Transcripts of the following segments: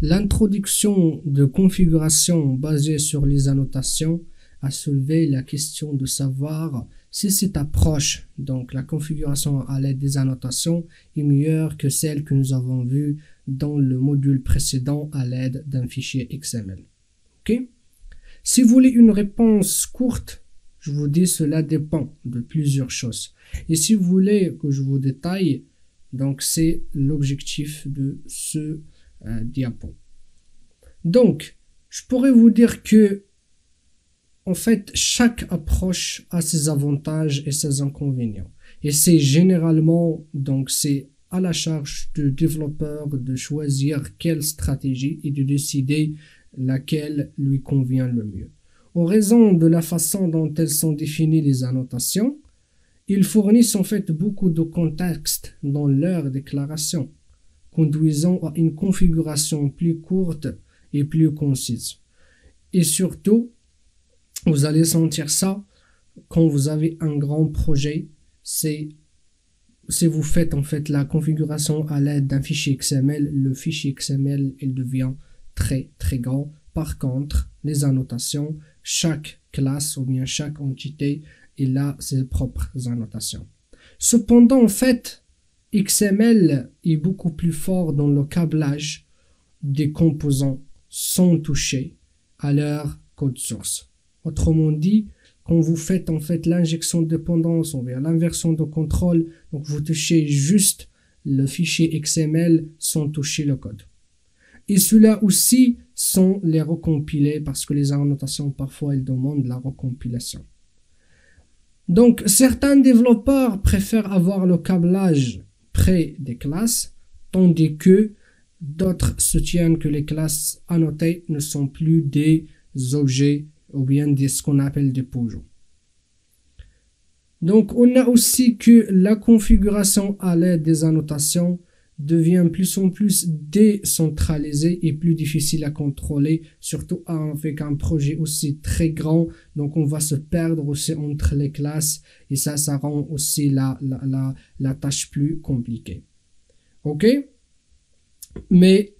L'introduction de configuration basée sur les annotations a soulevé la question de savoir si cette approche, donc la configuration à l'aide des annotations, est meilleure que celle que nous avons vue dans le module précédent à l'aide d'un fichier XML. Ok? Si vous voulez une réponse courte, je vous dis cela dépend de plusieurs choses. Et si vous voulez que je vous détaille, donc c'est l'objectif de ce diapo. Donc, je pourrais vous dire que en fait, chaque approche a ses avantages et ses inconvénients. Et c'est généralement, donc c'est à la charge du développeur de choisir quelle stratégie et de décider laquelle lui convient le mieux. En raison de la façon dont elles sont définies les annotations, ils fournissent en fait beaucoup de contexte dans leur déclaration, conduisant à une configuration plus courte et plus concise. Et surtout, vous allez sentir ça quand vous avez un grand projet, si vous faites en fait la configuration à l'aide d'un fichier XML, le fichier XML il devient très grand. Par contre, les annotations, chaque classe ou bien chaque entité, il a ses propres annotations. Cependant, en fait, XML est beaucoup plus fort dans le câblage des composants sans toucher à leur code source. Autrement dit, quand vous faites en fait l'injection de dépendance ou bien l'inversion de contrôle, donc vous touchez juste le fichier XML sans toucher le code. Et cela aussi sans les recompiler parce que les annotations parfois elles demandent la recompilation. Donc certains développeurs préfèrent avoir le câblage près des classes, tandis que d'autres soutiennent que les classes annotées ne sont plus des objets ou bien ce qu'on appelle des projets. Donc on a aussi que la configuration à l'aide des annotations devient plus en plus décentralisée et plus difficile à contrôler, surtout avec un projet aussi très grand. Donc on va se perdre aussi entre les classes et ça rend aussi la tâche plus compliquée. Ok? Mais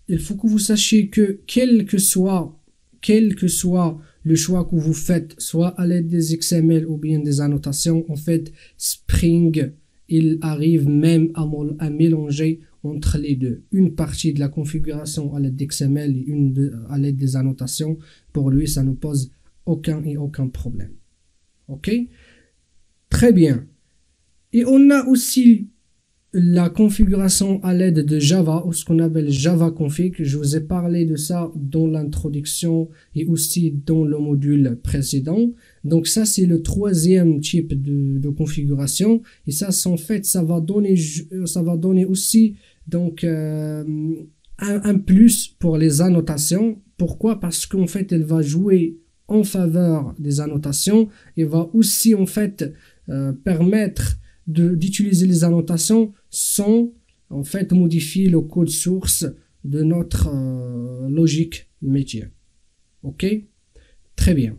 il faut que vous sachiez que quel que soit le choix que vous faites, soit à l'aide des XML ou bien des annotations, en fait, Spring, il arrive même à mélanger entre les deux. Une partie de la configuration à l'aide d'XML et une à l'aide des annotations. Pour lui, ça ne pose aucun problème. Ok? Très bien. Et on a aussi la configuration à l'aide de Java, ou ce qu'on appelle Java Config. Je vous ai parlé de ça dans l'introduction et aussi dans le module précédent. Donc ça, c'est le troisième type de configuration. Et ça, en fait, ça va donner aussi donc un plus pour les annotations. Pourquoi? Parce qu'en fait, elle va jouer en faveur des annotations et va aussi en fait permettre d'utiliser les annotations sans en fait modifier le code source de notre logique métier. Ok? Très bien.